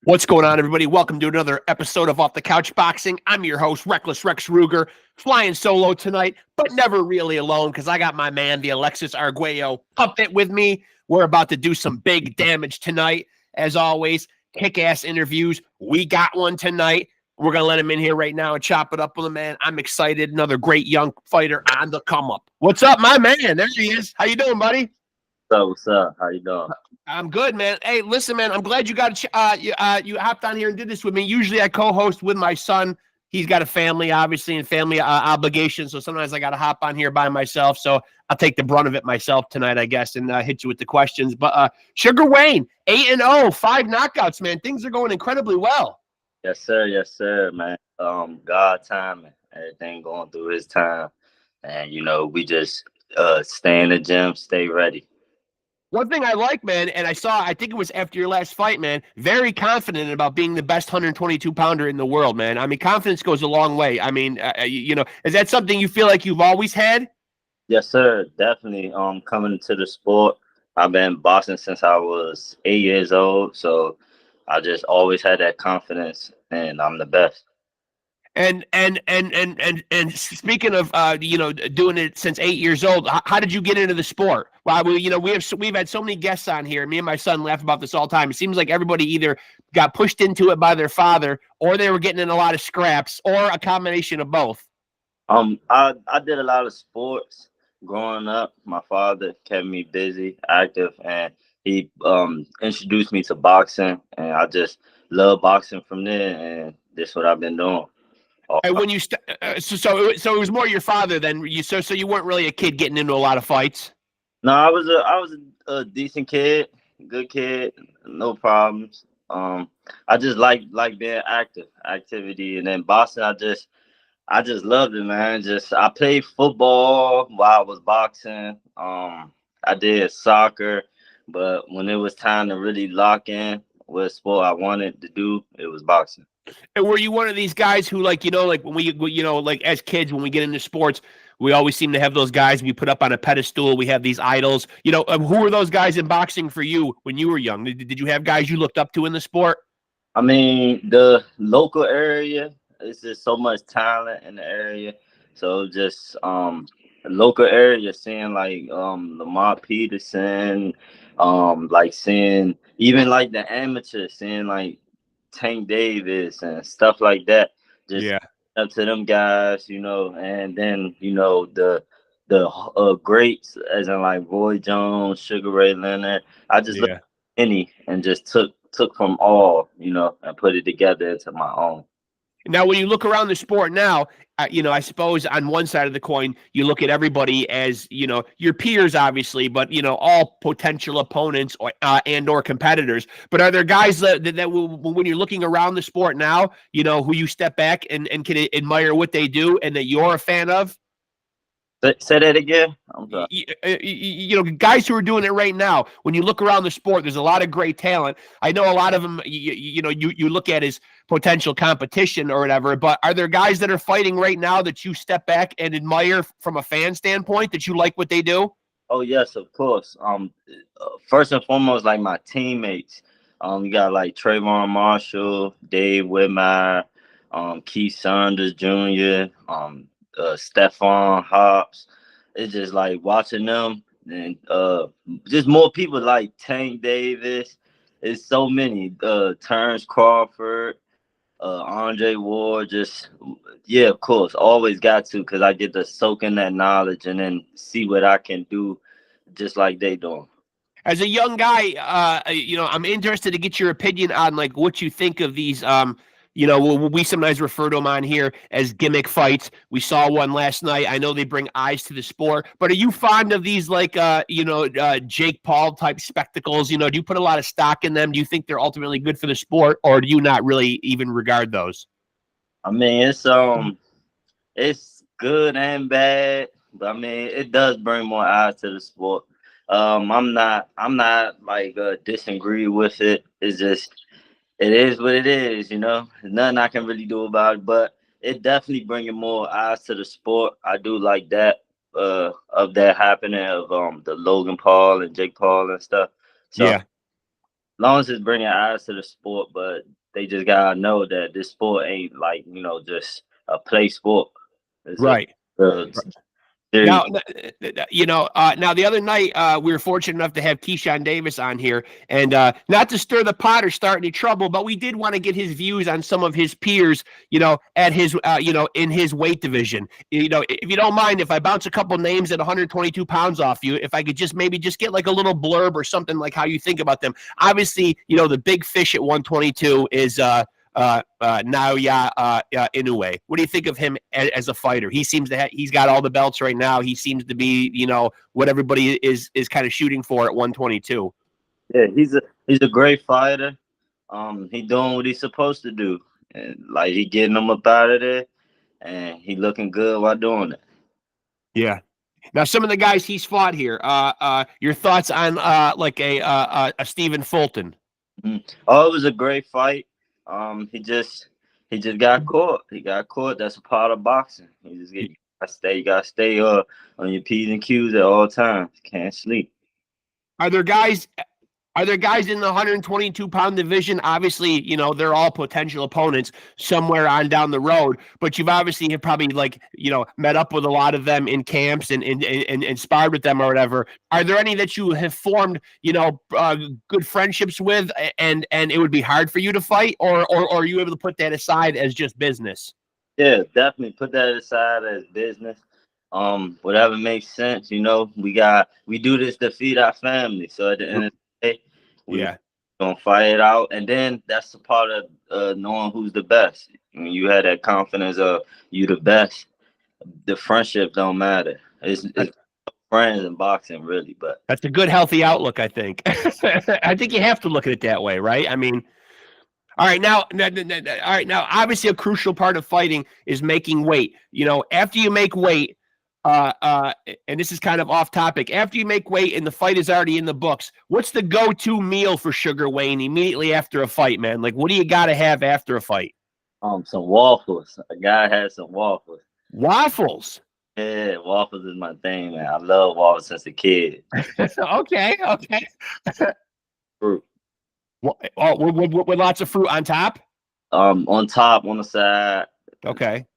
What's going on, everybody? Welcome to another episode of Off the Couch Boxing. I'm your host, Reckless Rexx Ruger, flying solo tonight, but never really alone because I got my man, the Alexis Arguello puppet with me. We're about to do some big damage tonight. As always, kick-ass interviews. We got one tonight. We're going to let him in here right now and chop it up with him, man. I'm excited. Another great young fighter on the come-up. What's up, my man? There he is. How you doing, buddy? What's up? How you doing? I'm good, man. Hey, listen, man. I'm glad you got you hopped on here and did this with me. Usually, I co-host with my son. He's got a family, obviously, and family obligations. So sometimes I got to hop on here by myself. So I'll take the brunt of it myself tonight, I guess, and hit you with the questions. But Sugar Wayne, 8-0, 5 knockouts, man. Things are going incredibly well. Yes, sir, man. God timing, everything going through His time, and we just stay in the gym, stay ready. One thing I like, man, and I think it was after your last fight, man, very confident about being the best 122-pounder in the world, man. I mean, confidence goes a long way. I mean, is that something you feel like you've always had? Yes, sir, definitely. Coming to the sport, I've been boxing since I was 8 years old, so I just always had that confidence, and I'm the best. And speaking of doing it since 8 years old, how did you get into the sport? Well, we've had so many guests on here. Me and my son laugh about this all the time. It seems like everybody either got pushed into it by their father, or they were getting in a lot of scraps, or a combination of both. I did a lot of sports growing up. My father kept me busy, active, and he introduced me to boxing, and I just love boxing from there, and that's what I've been doing. And when you so it was more your father than you. So you weren't really a kid getting into a lot of fights. No, I was a decent kid, good kid, no problems. I just like being activity, and then boxing. I just loved it, man. I played football while I was boxing. I did soccer, but when it was time to really lock in what sport I wanted to do, it was boxing. And were you one of these guys who, like when we as kids, when we get into sports, we always seem to have those guys we put up on a pedestal. We have these idols. Who were those guys in boxing for you when you were young? Did you have guys you looked up to in the sport? I mean, the local area, it's just so much talent in the area. So just the local area, seeing like Lamar Peterson, like seeing even like the amateurs, seeing like Tank Davis and stuff like that. Just up to them guys, and then the greats as in like Roy Jones, Sugar Ray Leonard. I just looked at any and just took from all, and put it together into my own. Now, when you look around the sport now, I suppose on one side of the coin, you look at everybody as, your peers, obviously, but, all potential opponents or competitors. But are there guys that when you're looking around the sport now, who you step back and can admire what they do and that you're a fan of? Say that again. Guys who are doing it right now. When you look around the sport, there's a lot of great talent. I know a lot of them. You look at as potential competition or whatever. But are there guys that are fighting right now that you step back and admire from a fan standpoint, that you like what they do? Oh yes, of course. First and foremost, like my teammates. You got like Trayvon Marshall, Dave Whitmire, Keith Saunders Jr., Stephon Hobbs. It's just like watching them, and just more people like Tank Davis. It's so many. Terrence Crawford, Andre Ward. Of course, always got to, because I get to soak in that knowledge and then see what I can do, just like they do. As a young guy, I'm interested to get your opinion on like what you think of these. We sometimes refer to them on here as gimmick fights. We saw one last night. I know they bring eyes to the sport, but are you fond of these like Jake Paul type spectacles? Do you put a lot of stock in them? Do you think they're ultimately good for the sport, or do you not really even regard those? I mean, it's good and bad, but I mean, it does bring more eyes to the sport. I'm not like disagree with it. It's just, it is what it is, There's nothing I can really do about it, but it definitely bringing more eyes to the sport. I do like that, of that happening, of the Logan Paul and Jake Paul and stuff. So, yeah. long as it's bringing eyes to the sport, but they just gotta know that this sport ain't like just a play sport. It's Right. a serious. Now, now the other night we were fortunate enough to have Keyshawn Davis on here, and not to stir the pot or start any trouble, but we did want to get his views on some of his peers, at his, in his weight division. If you don't mind, if I bounce a couple names at 122 pounds off you, if I could just maybe just get like a little blurb or something like how you think about them. Obviously, the big fish at 122 is Naoya Inoue. What do you think of him as a fighter? He seems to he's got all the belts right now. He seems to be, what everybody is kind of shooting for at 122. Yeah, he's a great fighter. He doing what he's supposed to do, and like he getting them up out of there, and he looking good while doing it. Yeah. Now, some of the guys he's fought here. Your thoughts on like a Stephen Fulton? Oh, it was a great fight. He just got caught. He got caught. That's a part of boxing. You gotta stay on your P's and Q's at all times. Can't sleep. Are there guys in the 122-pound division? Obviously, they're all potential opponents somewhere on down the road, but you've obviously have probably met up with a lot of them in camps and sparred with them or whatever. Are there any that you have formed, good friendships with and it would be hard for you to fight, or are you able to put that aside as just business? Yeah, definitely put that aside as business. Whatever makes sense, we do this to feed our family. So at the end of the day, we gonna fight it out, and then that's the part of knowing who's the best. When you have that confidence of you the best, the friendship don't matter. It's friends in boxing, really. But that's a good, healthy outlook, I think. I think you have to look at it that way, right? I mean, all right, now, obviously, a crucial part of fighting is making weight. After you make weight, and this is kind of off topic. After you make weight and the fight is already in the books, what's the go-to meal for Sugar Wayne immediately after a fight, man? Like, what do you got to have after a fight? Some waffles. A guy has some waffles. Waffles. Yeah, waffles is my thing, man. I love waffles since a kid. Okay. Fruit. With lots of fruit on top? On top, on the side. Okay.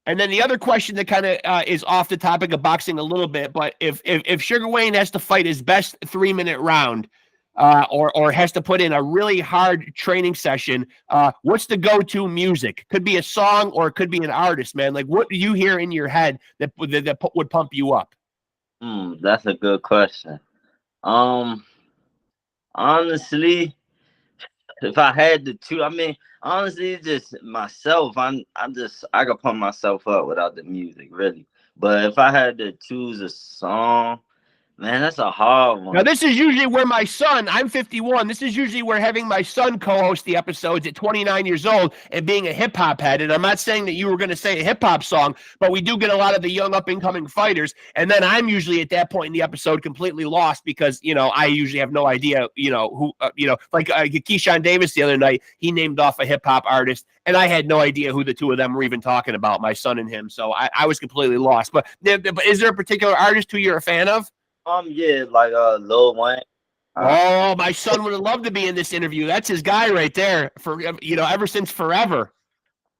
And then the other question that kind of is off the topic of boxing a little bit, but if Sugar Wayne has to fight his best 3-minute round, or has to put in a really hard training session, what's the go-to music? Could be a song or it could be an artist, man. Like, what do you hear in your head that would pump you up? That's a good question. Honestly, if I had to choose, honestly, it's just myself. I could pump myself up without the music, really. But if I had to choose a song, man, that's a hard one. Now, this is usually where my son, I'm 51, this is usually where having my son co-host the episodes at 29 years old and being a hip-hop head, and I'm not saying that you were going to say a hip-hop song, but we do get a lot of the young up-and-coming fighters, and then I'm usually at that point in the episode completely lost because, I usually have no idea, who, like Keyshawn Davis the other night, he named off a hip-hop artist, and I had no idea who the two of them were even talking about, my son and him, so I was completely lost. But is there a particular artist who you're a fan of? Yeah, like Lil Wayne. Oh, my son would have loved to be in this interview. That's his guy right there. For ever since forever.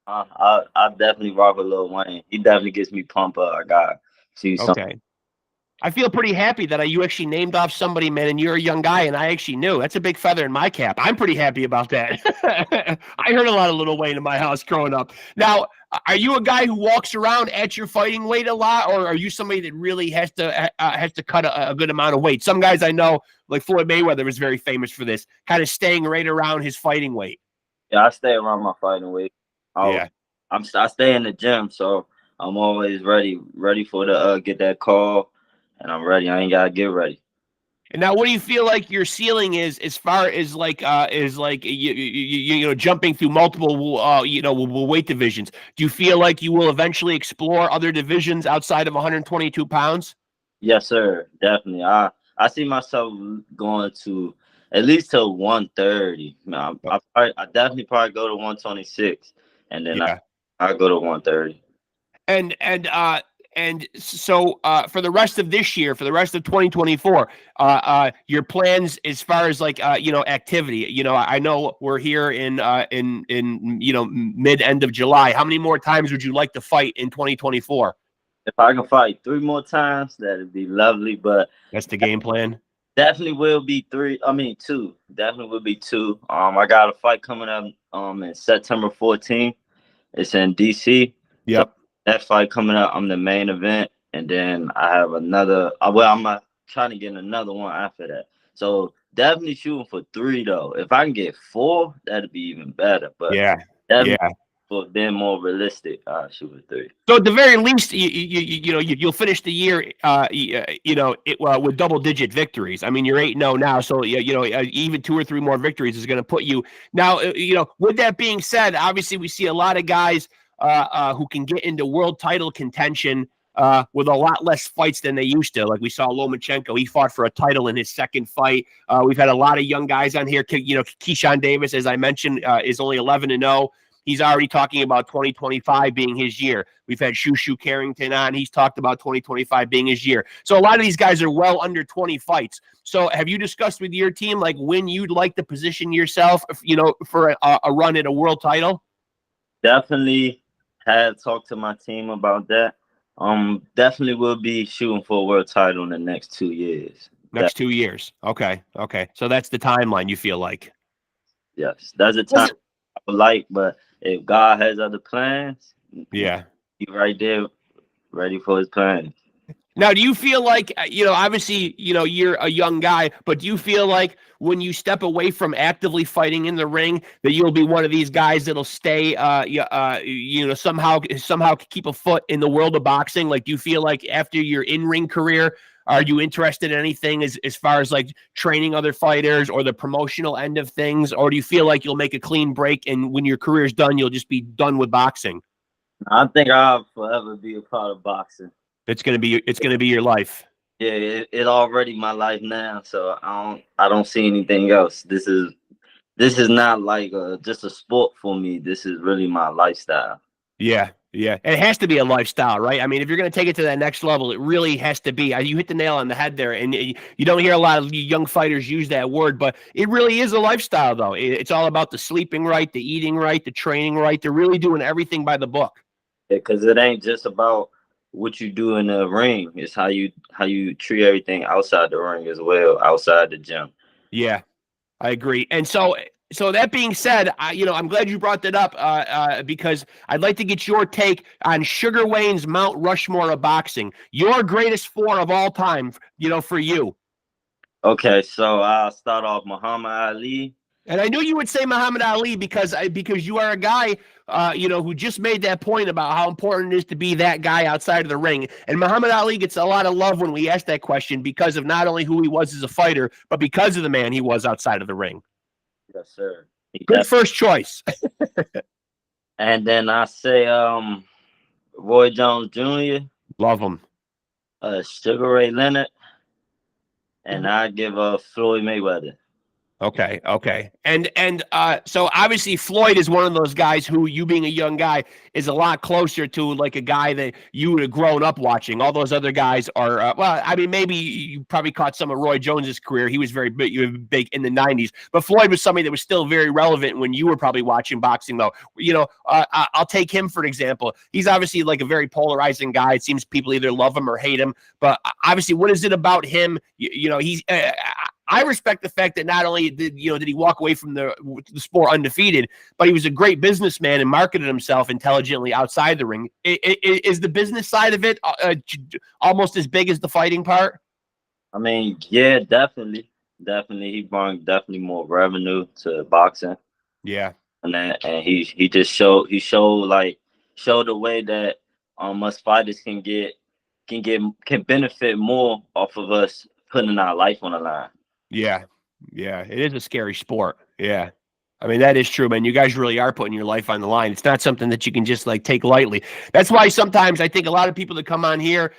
I definitely rock with Lil Wayne. He definitely gets me pumped up. I got see something. Okay. I feel pretty happy that you actually named off somebody, man, and you're a young guy, and I actually knew. That's a big feather in my cap. I'm pretty happy about that. I heard a lot of Lil Wayne in my house growing up. Now, are you a guy who walks around at your fighting weight a lot, or are you somebody that really has to cut a good amount of weight? Some guys I know, like Floyd Mayweather, was very famous for this, kind of staying right around his fighting weight. Yeah, I stay around my fighting weight. I stay in the gym, so I'm always ready for the get that call. And I'm ready. I ain't gotta get ready. And now, what do you feel like your ceiling is as far as jumping through multiple weight divisions? Do you feel like you will eventually explore other divisions outside of 122 pounds? Yes, sir. Definitely. I see myself going to at least to 130. I definitely probably go to 126, and then I go to 130. And And so for the rest of this year, for the rest of 2024, your plans as far as like activity. I know we're here in mid end of July. How many more times would you like to fight in 2024? If I can fight 3 more times, that'd be lovely. But that's the game plan. Definitely will be 3. I mean 2. Definitely will be 2. I got a fight coming up in September 14th. It's in DC. Yep. So that fight coming up, I'm the main event, and then I have another. Well, I'm trying to get another one after that. So definitely shooting for 3 though. If I can get 4, that'd be even better. But definitely for being more realistic, shoot for 3. So at the very least, you'll finish the year, with double-digit victories. I mean, you're 8-0 now, so even 2 or 3 more victories is going to put you. Now, with that being said, obviously we see a lot of guys who can get into world title contention with a lot less fights than they used to. Like we saw Lomachenko, he fought for a title in his second fight. We've had a lot of young guys on here. Keyshawn Davis, as I mentioned, is only 11-0. He's already talking about 2025 being his year. We've had Shushu Carrington on. He's talked about 2025 being his year. So a lot of these guys are well under 20 fights. So have you discussed with your team like when you'd like to position yourself, for a run at a world title? Definitely had talked to my team about that. Definitely will be shooting for a world title in the next 2 years. Next 2 years. Okay. So that's the timeline you feel like. Yes, that's a time I would like, but if God has other plans, he's right there, ready for his plans. Now, do you feel like, obviously, you're a young guy, but do you feel like when you step away from actively fighting in the ring that you'll be one of these guys that'll stay, somehow keep a foot in the world of boxing? Like, do you feel like after your in-ring career, are you interested in anything as far as like training other fighters or the promotional end of things? Or do you feel like you'll make a clean break and when your career's done, you'll just be done with boxing? I think I'll forever be a part of boxing. It's gonna be your life. Yeah, it already my life now, so I don't see anything else. This is not like just a sport for me. This is really my lifestyle. Yeah. And it has to be a lifestyle, right? I mean, if you're going to take it to that next level, it really has to be. You hit the nail on the head there, and you don't hear a lot of young fighters use that word, but it really is a lifestyle, though. It's all about the sleeping right, the eating right, the training right. They're really doing everything by the book. Because it ain't just about what you do in the ring. It's how you treat everything outside the ring as well, outside the gym. Yeah, I agree. And so that being said, I'm glad you brought that up because I'd like to get your take on Sugar Wayne's Mount Rushmore of boxing. Your greatest 4 of all time, for you. Okay, so I'll start off Muhammad Ali. And I knew you would say Muhammad Ali because you are a guy, who just made that point about how important it is to be that guy outside of the ring. And Muhammad Ali gets a lot of love when we ask that question because of not only who he was as a fighter, but because of the man he was outside of the ring. Yes, sir. Good first choice. And then I say Roy Jones Jr. Love him. Sugar Ray Leonard. And I give Floyd Mayweather. Okay. And so obviously Floyd is one of those guys who, you being a young guy, is a lot closer to like a guy that you would have grown up watching. All those other guys are, maybe you probably caught some of Roy Jones's career. He was very big in the 90s, but Floyd was somebody that was still very relevant when you were probably watching boxing though. I'll take him for an example. He's obviously like a very polarizing guy. It seems people either love him or hate him, but obviously what is it about him? He's, I respect the fact that not only did he walk away from the sport undefeated, but he was a great businessman and marketed himself intelligently outside the ring. Is the business side of it almost as big as the fighting part? I mean, yeah, definitely. He brought definitely more revenue to boxing. Yeah, and he just showed the way that us fighters can benefit more off of us putting our life on the line. Yeah, it is a scary sport. Yeah, I mean, that is true, man. You guys really are putting your life on the line. It's not something that you can just like take lightly. That's why sometimes I think a lot of people that come on here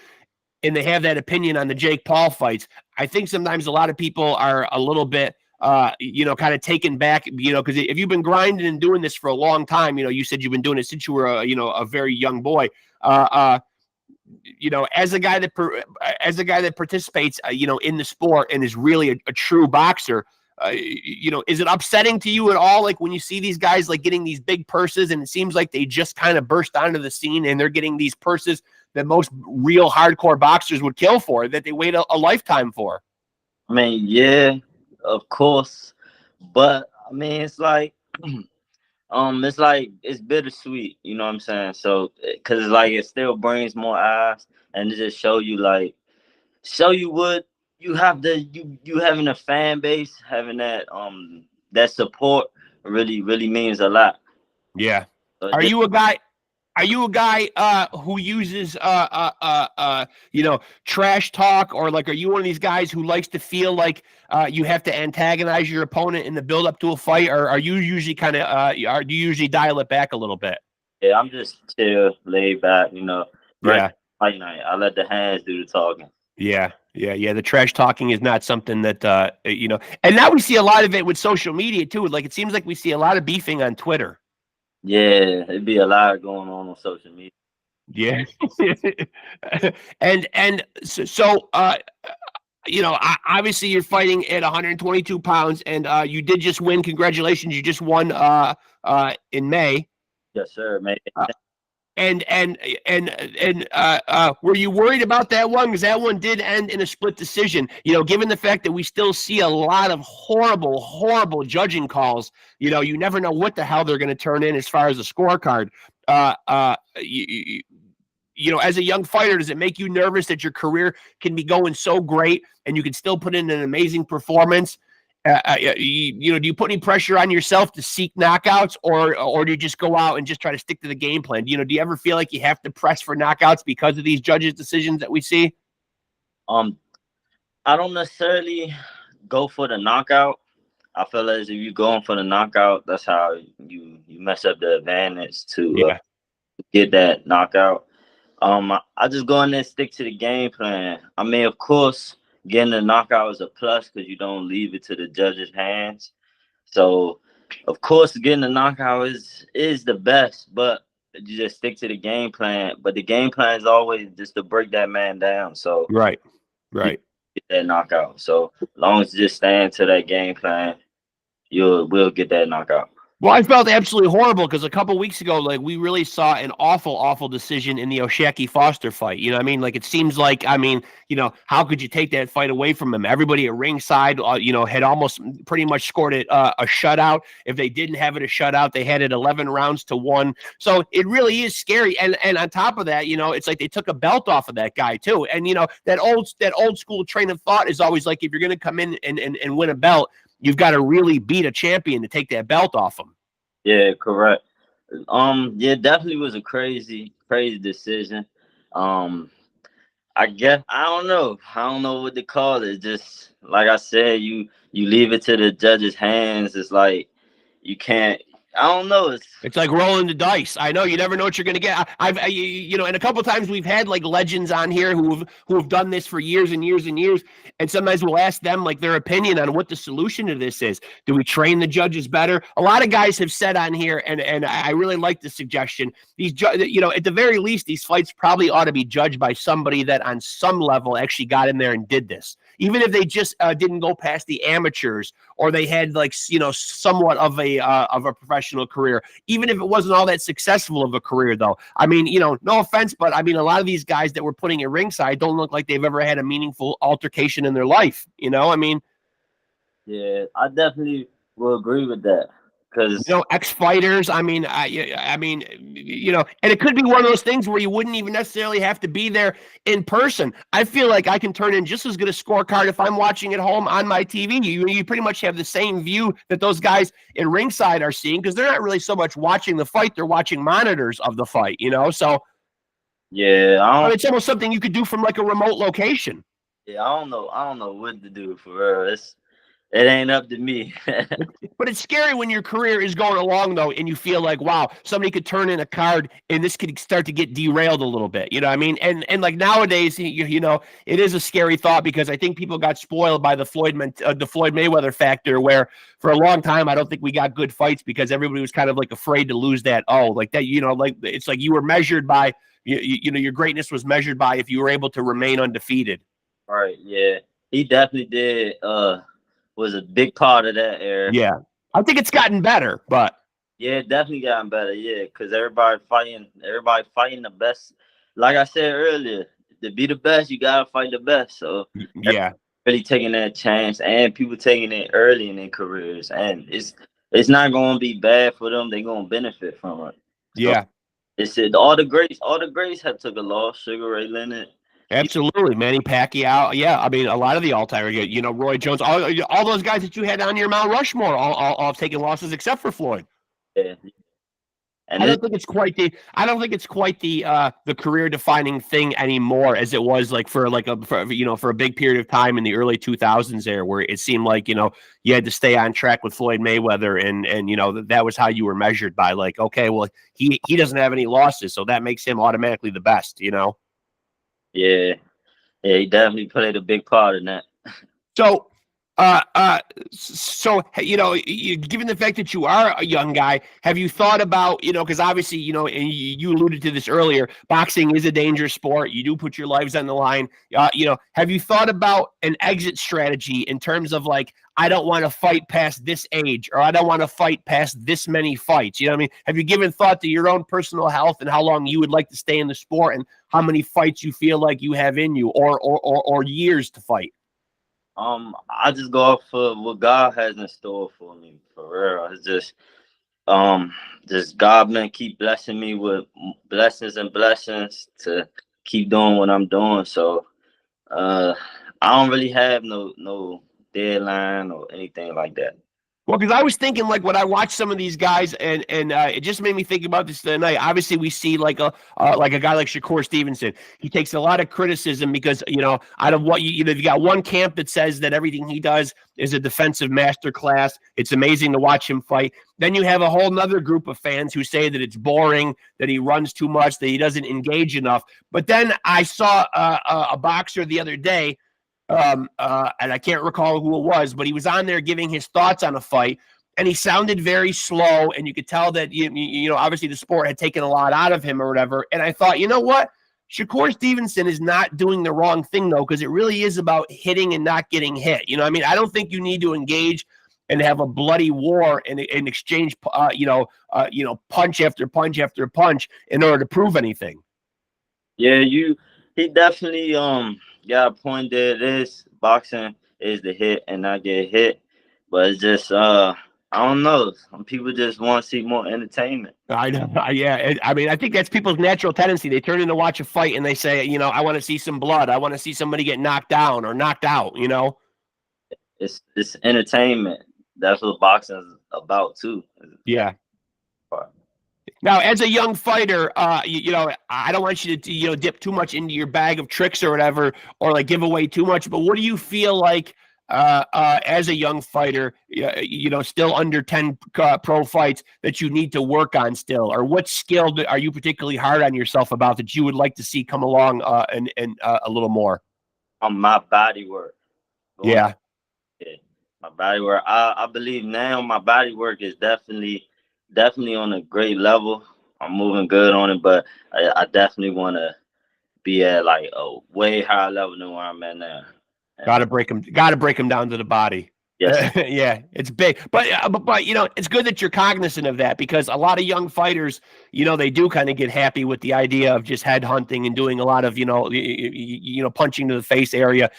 and they have that opinion on the Jake Paul fights, I think sometimes a lot of people are a little bit, kind of taken back, because if you've been grinding and doing this for a long time, you said you've been doing it since you were, a very young boy. as a guy that participates, in the sport and is really a true boxer, is it upsetting to you at all? Like when you see these guys like getting these big purses and it seems like they just kind of burst onto the scene and they're getting these purses that most real hardcore boxers would kill for, that they wait a lifetime for. I mean, yeah, of course, but I mean, it's like, it's bittersweet, you know what I'm saying? So, because like it still brings more eyes, and it just show you what you have you having a fan base, having that support really means a lot. Yeah. So Are you a guy? Are you a guy who uses trash talk, or like are you one of these guys who likes to feel like you have to antagonize your opponent in the build up to a fight, or are you usually kind of do you usually dial it back a little bit? Yeah, I'm just chill, laid back, Yeah. Fight night. I let the hands do the talking. Yeah. The trash talking is not something that and now we see a lot of it with social media too. Like it seems like we see a lot of beefing on Twitter. Yeah, it'd be a lot going on social media. Yeah. and so obviously you're fighting at 122 pounds, and you did just win. Congratulations, you just won in May. Yes, sir, man. And were you worried about that one? Because that one did end in a split decision. Given the fact that we still see a lot of horrible judging calls, you never know what the hell they're going to turn in as far as a scorecard. As a young fighter, does it make you nervous that your career can be going so great and you can still put in an amazing performance? Do you put any pressure on yourself to seek knockouts, or do you just go out and just try to stick to the game plan? Do you ever feel like you have to press for knockouts because of these judges' decisions that we see? I don't necessarily go for the knockout. I feel as if you're going for the knockout, that's how you mess up the advantage to get that knockout. I just go in there and stick to the game plan. I mean, of course, getting the knockout is a plus because you don't leave it to the judges' hands. So, of course, getting the knockout is the best, but you just stick to the game plan. But the game plan is always just to break that man down. So right. Get that knockout. So as long as you just stand to that game plan, we'll get that knockout. Well, I felt absolutely horrible because a couple weeks ago, like we really saw an awful decision in the Oshaki Foster fight. Like it seems like, how could you take that fight away from him? Everybody at ringside, had almost pretty much scored it a shutout. If they didn't have it a shutout, they had it 11 rounds to 1. So it really is scary. And on top of that, it's like they took a belt off of that guy too. And that old school train of thought is always like, if you're going to come in and win a belt, you've got to really beat a champion to take that belt off him. Yeah, correct. Definitely was a crazy decision. I guess I don't know what to call it. Just like I said, you leave it to the judges' hands. It's like you can't. I don't know. It's like rolling the dice. I know you never know what you're going to get. And a couple of times we've had like legends on here who have done this for years and years and years. And sometimes we'll ask them like their opinion on what the solution to this is. Do we train the judges better? A lot of guys have said on here, and I really like the suggestion. These, at the very least, these fights probably ought to be judged by somebody that on some level actually got in there and did this. Even if they just didn't go past the amateurs, or they had like somewhat of a professional career, even if it wasn't all that successful of a career, though. I mean, no offense, but I mean, a lot of these guys that we're putting at ringside don't look like they've ever had a meaningful altercation in their life. I mean, yeah, I definitely will agree with that. Because ex-fighters. I mean, and it could be one of those things where you wouldn't even necessarily have to be there in person. I feel like I can turn in just as good a scorecard if I'm watching at home on my TV. You pretty much have the same view that those guys in ringside are seeing, because they're not really so much watching the fight; they're watching monitors of the fight. So yeah, it's almost something you could do from like a remote location. Yeah, I don't know what to do for real. It ain't up to me. But it's scary when your career is going along though, and you feel like, wow, somebody could turn in a card, and this could start to get derailed a little bit. You know what I mean? And like nowadays, you know, it is a scary thought because I think people got spoiled by the Floyd Mayweather factor, where for a long time I don't think we got good fights because everybody was kind of like afraid to lose that. Oh, like that, you know, like it's like you were measured by you know, your greatness was measured by if you were able to remain undefeated. Right. Yeah. He definitely did. Was a big part of that era. Yeah, I think it's gotten better, but yeah, definitely gotten better. Yeah, because everybody fighting the best. Like I said earlier, to be the best, you gotta fight the best. So yeah, really taking that chance, and people taking it early in their careers, and it's not gonna be bad for them. They're gonna benefit from it. So yeah. it's it. All the greats have took a loss. Sugar Ray Leonard. Absolutely, Manny Pacquiao. Yeah, I mean, a lot of the all-timer, you know, Roy Jones, all those guys that you had on your Mount Rushmore, all have taken losses except for Floyd. Yeah. And I don't think it's quite the career-defining thing anymore as it was like for a big period of time in the early 2000s there, where it seemed like, you know, you had to stay on track with Floyd Mayweather, and you know that was how you were measured by, like, okay, well, he doesn't have any losses, so that makes him automatically the best, you know. Yeah, he definitely played a big part in that. So, you know, given the fact that you are a young guy, have you thought about, you know, because obviously, you know, and you alluded to this earlier, boxing is a dangerous sport. You do put your lives on the line. You know, have you thought about an exit strategy in terms of like, I don't want to fight past this age, or I don't want to fight past this many fights? You know what I mean? Have you given thought to your own personal health and how long you would like to stay in the sport and how many fights you feel like you have in you, or years to fight? I just go off for what God has in store for me, for real. It's just God, man, keep blessing me with blessings and blessings to keep doing what I'm doing. So, I don't really have no deadline or anything like that. Well, because I was thinking, like, when I watch some of these guys, and it just made me think about this tonight. Obviously, we see like a guy like Shakur Stevenson. He takes a lot of criticism because, you know, out of what you know, you got one camp that says that everything he does is a defensive masterclass. It's amazing to watch him fight. Then you have a whole nother group of fans who say that it's boring, that he runs too much, that he doesn't engage enough. But then I saw a boxer the other day. And I can't recall who it was, but he was on there giving his thoughts on a fight, and he sounded very slow, and you could tell that you know, obviously the sport had taken a lot out of him or whatever. And I thought, you know what, Shakur Stevenson is not doing the wrong thing though, because it really is about hitting and not getting hit. You know what I mean? I don't think you need to engage and have a bloody war and exchange punch after punch after punch in order to prove anything. Yeah, he definitely got a point there. It is boxing is the hit and not get hit, but it's just I don't know. Some people just want to see more entertainment. I know, yeah. I mean, I think that's people's natural tendency. They turn in to watch a fight and they say, you know, I want to see some blood. I want to see somebody get knocked down or knocked out. You know, it's entertainment. That's what boxing is about too. Yeah. Now, as a young fighter, you know, I don't want you to, you know, dip too much into your bag of tricks or whatever, or like give away too much. But what do you feel like as a young fighter, you know, still under 10 pro fights that you need to work on still, or what skill are you particularly hard on yourself about that you would like to see come along and a little more? On my body work. Yeah. My body work. I believe now my body work is definitely on a great level. I'm moving good on it, but I definitely want to be at like a way higher level than where I'm at now. Got to break them down to the body. Yes. Yeah, it's big, but you know, it's good that you're cognizant of that, because a lot of young fighters, you know, they do kind of get happy with the idea of just head hunting and doing a lot of, you know, punching to the face area.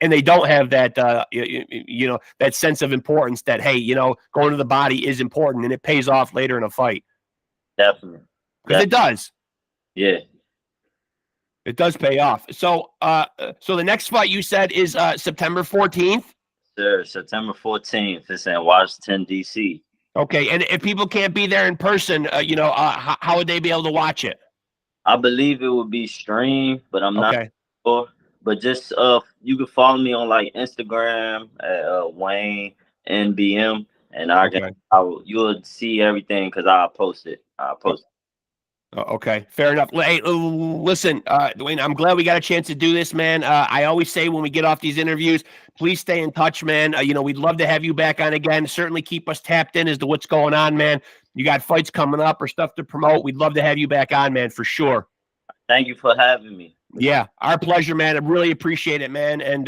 And they don't have that, you know, that sense of importance that, hey, you know, going to the body is important and it pays off later in a fight. Definitely. Because it does. Yeah. It does pay off. So, so the next fight you said is September 14th? Sir, September 14th. It's in Washington, D.C. Okay. And if people can't be there in person, you know, how would they be able to watch it? I believe it would be streamed, but I'm not sure. But just you can follow me on like Instagram at Wayne NBM, and you'll see everything because I'll post it. Okay, fair enough. Hey, listen, DWAYNE, I'm glad we got a chance to do this, man. I always say when we get off these interviews, please stay in touch, man. We'd love to have you back on again. Certainly keep us tapped in as to what's going on, man. You got fights coming up or stuff to promote. We'd love to have you back on, man, for sure. Thank you for having me. Yeah, our pleasure, man. I really appreciate it, man. And,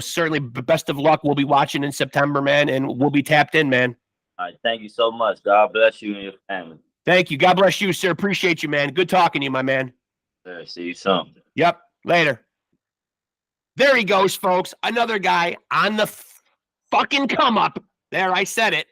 certainly best of luck. We'll be watching in September, man, and we'll be tapped in, man. All right, thank you so much. God bless you and your family. Thank you. God bless you, sir. Appreciate you, man. Good talking to you, my man. Sure, see you soon. Yep. Later. There he goes, folks. Another guy on the fucking come up. There, I said it.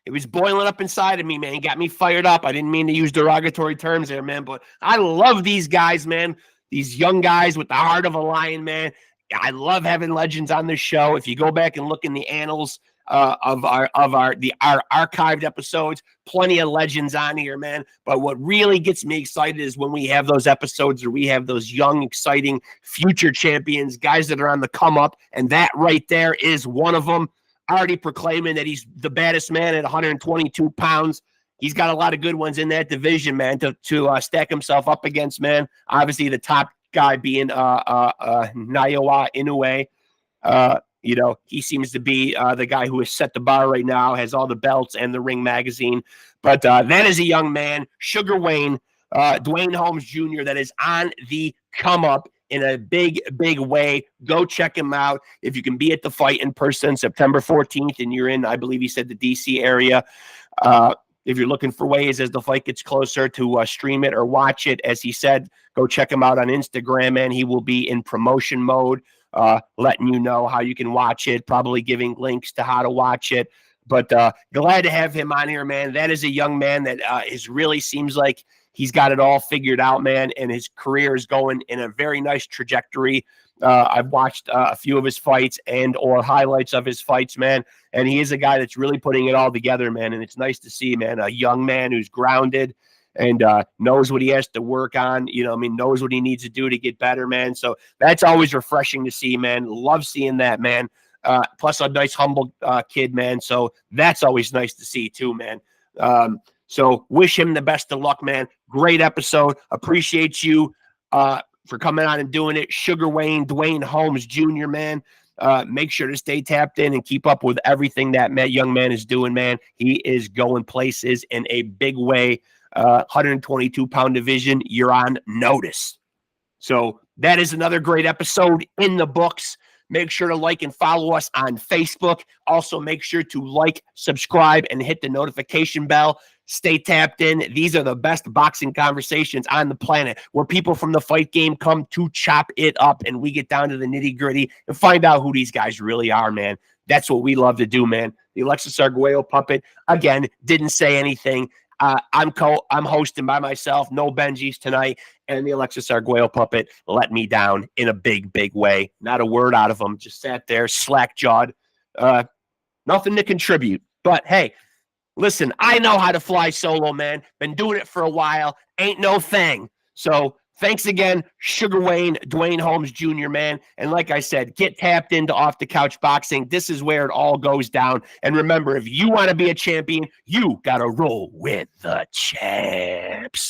It was boiling up inside of me, man. Got me fired up. I didn't mean to use derogatory terms there, man, but I love these guys, man. These young guys with the heart of a lion, man. I love having legends on this show. If you go back and look in the annals of our archived episodes, plenty of legends on here, man. But what really gets me excited is when we have those episodes where we have those young, exciting future champions, guys that are on the come up, and that right there is one of them. Already proclaiming that he's the baddest man at 122 pounds. He's got a lot of good ones in that division, man, to stack himself up against, man. Obviously, the top guy being Naoya Inoue. He seems to be the guy who has set the bar right now, has all the belts and the Ring magazine. But that is a young man, Sugar Wayne, DWAYNE Holmes Jr., that is on the come up in a big, big way. Go check him out. If you can be at the fight in person, September 14th, and you're in, I believe he said, the D.C. area. If you're looking for ways as the fight gets closer to stream it or watch it, as he said, go check him out on Instagram, and he will be in promotion mode, letting you know how you can watch it, probably giving links to how to watch it. But glad to have him on here, man. That is a young man that really seems like he's got it all figured out, man, and his career is going in a very nice trajectory. I've watched a few of his fights and or highlights of his fights, man, and he is a guy that's really putting it all together, man, and it's nice to see, man, a young man who's grounded and knows what he has to work on, knows what he needs to do to get better, man. So that's always refreshing to see, man. Love seeing that, man. Plus a nice, humble kid, man. So that's always nice to see too, man. So wish him the best of luck, man. Great episode. Appreciate you for coming on and doing it. Sugar Wayne, DWAYNE Holmes Jr., man. Make sure to stay tapped in and keep up with everything that young man is doing, man. He is going places in a big way. 122-pound division, you're on notice. So that is another great episode in the books. Make sure to like and follow us on Facebook. Also, make sure to like, subscribe, and hit the notification bell. Stay tapped in. These are the best boxing conversations on the planet, where people from the fight game come to chop it up, and we get down to the nitty-gritty and find out who these guys really are, man. That's what we love to do, man. The Alexis Arguello puppet, again, didn't say anything. I'm hosting by myself, no Benjis tonight, and the Alexis Arguello puppet let me down in a big, big way. Not a word out of him. Just sat there, slack-jawed. Nothing to contribute. But, hey, listen, I know how to fly solo, man. Been doing it for a while. Ain't no thing. So thanks again, Sugar Wayne, DWAYNE Holmes Jr., man. And like I said, get tapped into Off the Couch Boxing. This is where it all goes down. And remember, if you want to be a champion, you got to roll with the champs.